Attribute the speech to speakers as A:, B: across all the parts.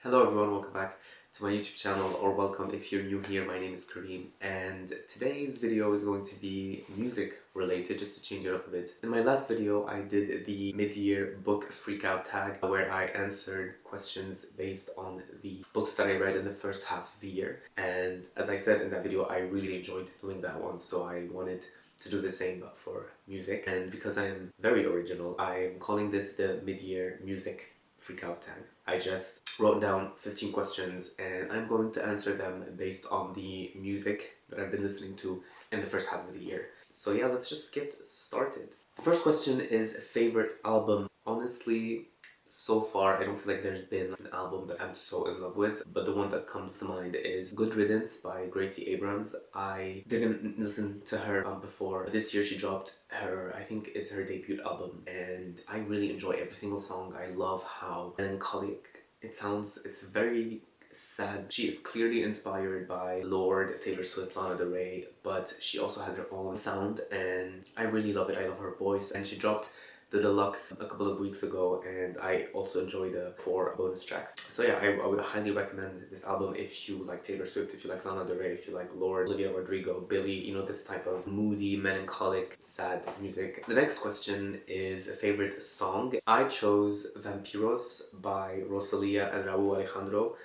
A: Hello everyone, welcome back to my YouTube channel, or welcome if you're new here. My name is Kareem, and today's video is going to be music related, just to change it up a bit. In my last video I did the mid-year book freakout tag, where I answered questions based on the books that I read in the first half of the year, and as I said in that video, I really enjoyed doing that one, so I wanted to do the same but for music. And because I am very original, I'm calling this the mid-year music freakout tag. I just wrote down 15 questions and I'm going to answer them based on the music that I've been listening to in the first half of the year. So yeah, let's just get started. The first question is favorite album. Honestly, so far I don't feel like there's been an album that I'm so in love with, but the one that comes to mind is Good Riddance by Gracie Abrams. I didn't listen to her before. This year she dropped her, I think it's her debut album, and I really enjoy every single song. I love how melancholic it sounds. It's very sad. She is clearly inspired by Lorde, Taylor Swift, Lana Del Rey, but she also has her own sound and I really love it. I love her voice, and she dropped the deluxe a couple of weeks ago, and I also enjoy the 4 bonus tracks. So yeah, I would highly recommend this album if you like Taylor Swift, if you like Lana Del Rey, if you like Lorde, Olivia Rodrigo, Billie, you know, this type of moody, melancholic, sad music. The next question is a favorite song. I chose Vampiros by Rosalia and Raúl Alejandro.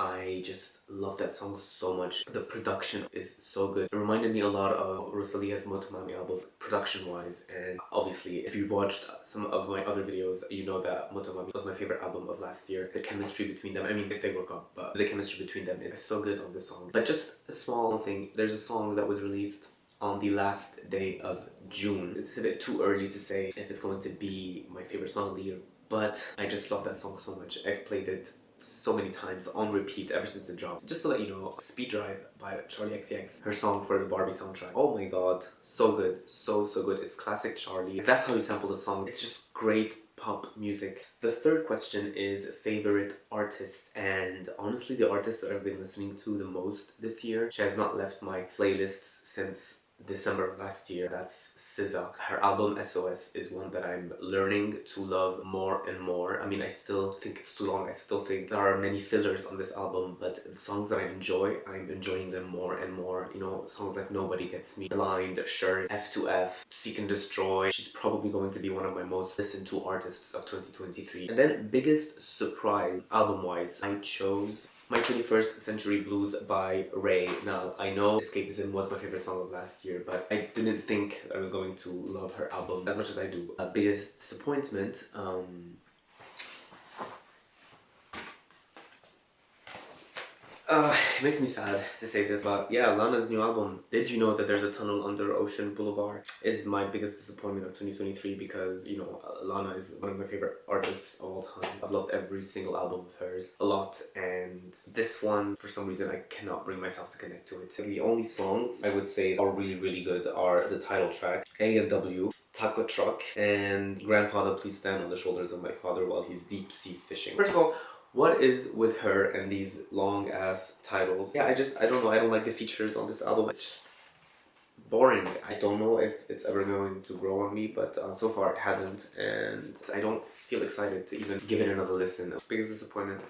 A: I just love that song so much. The production is so good. It reminded me a lot of Rosalia's Motomami album, production-wise, and obviously if you've watched some of my other videos, you know that Motomami was my favorite album of last year. The chemistry between them, I mean, they broke up, but the chemistry between them is so good on this song. But just a small thing, there's a song that was released on the last day of June. It's a bit too early to say if it's going to be my favorite song of the year, but I just love that song so much. I've played it so many times on repeat ever since it dropped. Just to let you know, Speed Drive by Charlie XCX, her song for the Barbie soundtrack. Oh my god, so good, so good. It's classic Charlie. If that's how you sample the song, it's just great pop music. The third question is favorite artist, and honestly the artist that I've been listening to the most this year, she has not left my playlists since December of last year. That's SZA. Her album SOS is one that I'm learning to love more and more. I mean, I still think it's too long. I still think there are many fillers on this album, but the songs that I enjoy, I'm enjoying them more and more. You know, songs like Nobody Gets Me, Blind, Shirt, F2F, Seek and Destroy. She's probably going to be one of my most listened to artists of 2023. And then biggest surprise album-wise, I chose My 21st Century Blues by Ray. Now, I know Escapism was my favorite song of last year, but I didn't think I was going to love her album as much as I do. Biggest disappointment, it makes me sad to say this, but yeah, Lana's new album, Did You Know That There's a Tunnel Under Ocean Boulevard, is my biggest disappointment of 2023 because, you know, Lana is one of my favorite artists of all time. I've loved every single album of hers a lot, and this one, for some reason, I cannot bring myself to connect to it. The only songs I would say are really good are the title track, A&W, Taco Truck, and Grandfather Please Stand on the Shoulders of My Father While He's Deep Sea Fishing. First of all, what is with her and these long ass titles? Yeah, I don't know, I don't like the features on this album. It's just boring. I don't know if it's ever going to grow on me, but so far it hasn't, and I don't feel excited to even give it another listen. Biggest disappointment,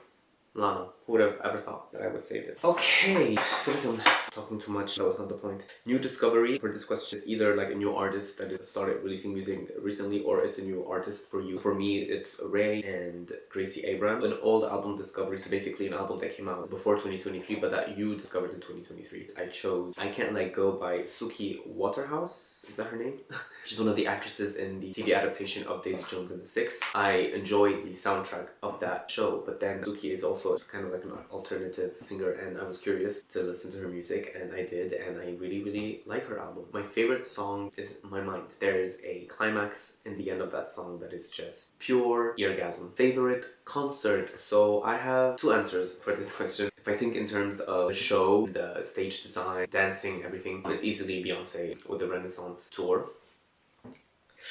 A: Lana. Who would have ever thought that I would say this? Okay, I feel like I'm talking too much. That was not the point. New discovery for this question is either like a new artist that has started releasing music recently, or it's a new artist for you. For me, it's Ray and Gracie Abrams. An old album discovery, so basically an album that came out before 2023, but that you discovered in 2023. I chose I Can't Let Go by Suki Waterhouse. Is that her name? She's one of the actresses in the TV adaptation of Daisy Jones and the Six. I enjoyed the soundtrack of that show, but then Suki is also kind of like an alternative singer, and I was curious to listen to her music, and I did, and I really like her album. My favorite song is My Mind. There is a climax in the end of that song that is just pure eargasm. Favorite concert. So I have 2 answers for this question. If I think in terms of the show, the stage design, dancing, everything, it's easily Beyonce with the Renaissance tour.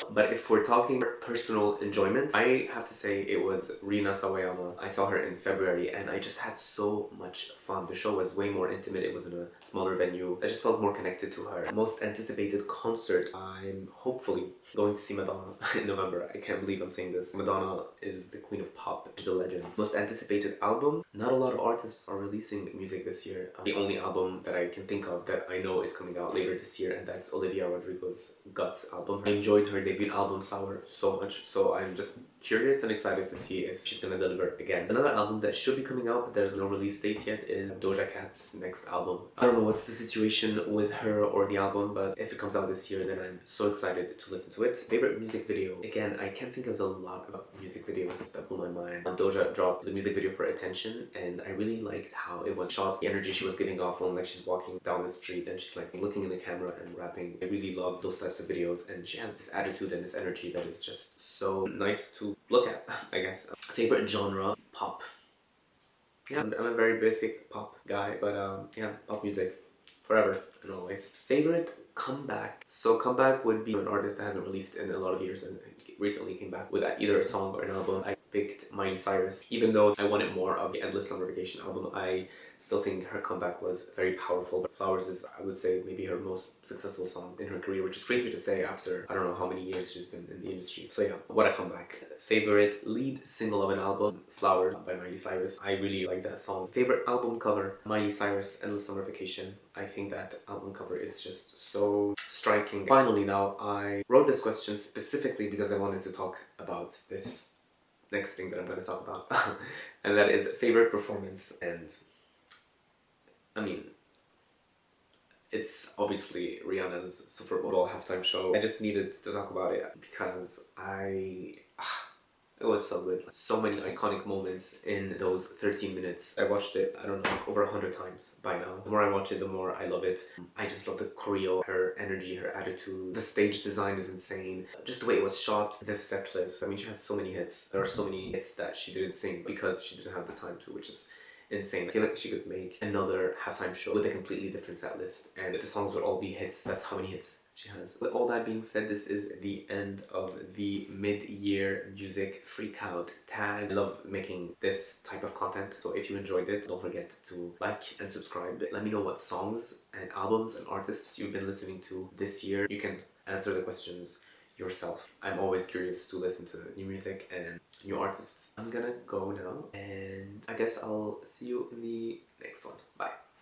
A: But if we're talking personal enjoyment, I have to say it was Rina Sawayama. I saw her in February and I just had so much fun. The show was way more intimate. It was in a smaller venue. I just felt more connected to her. Most anticipated concert, I'm hopefully going to see Madonna in November. I can't believe I'm saying this. Madonna is the queen of pop. She's a legend. Most anticipated album, not a lot of artists are releasing music this year. The only album that I can think of that I know is coming out later this year, and that's Olivia Rodrigo's Guts album. I enjoyed her debut album Sour so much, so I'm just curious and excited to see if she's gonna deliver again. Another album that should be coming out but there's no release date yet is Doja Cat's next album. I don't know what's the situation with her or the album, but if it comes out this year then I'm so excited to listen to it. Favorite music video? Again, I can't think of a lot of music videos that blew my mind. Doja dropped the music video for Attention and I really liked how it was shot, the energy she was giving off when like she's walking down the street and she's like looking in the camera and rapping. I really love those types of videos and she has this attitude and this energy that is just so nice to look at, I guess. Favorite genre? Pop. Yeah, I'm a very basic pop guy, but yeah, pop music forever and always. Favorite comeback? So comeback would be an artist that hasn't released in a lot of years and recently came back with either a song or an album. I picked Miley Cyrus. Even though I wanted more of the Endless Summer Vacation album, I still think her comeback was very powerful. Flowers is, I would say, maybe her most successful song in her career, which is crazy to say after I don't know how many years she's been in the industry. So yeah, what a comeback. Favorite lead single of an album? Flowers by Miley Cyrus. I really like that song. Favorite album cover? Miley Cyrus, Endless Summer Vacation. I think that album cover is just so striking. Finally now, I wrote this question specifically because I wanted to talk about this next thing that I'm going to talk about. And that is favorite performance. And I mean, it's obviously Rihanna's Super Bowl halftime show. I just needed to talk about it because it was so good. So many iconic moments in those 13 minutes. I watched it, I don't know, like over 100 times by now. The more I watch it, the more I love it. I just love the choreo, her energy, her attitude. The stage design is insane. Just the way it was shot, the set list. I mean, she has so many hits. There are so many hits that she didn't sing because she didn't have the time to, which is insane. I feel like she could make another halftime show with a completely different set list and the songs would all be hits. That's how many hits she has. With all that being said, this is the end of the mid-year music freak out tag. I love making this type of content, so if you enjoyed it, don't forget to like and subscribe. Let me know what songs and albums and artists you've been listening to this year. You can answer the questions yourself. I'm always curious to listen to new music and new artists. I'm gonna go now and I guess I'll see you in the next one. Bye.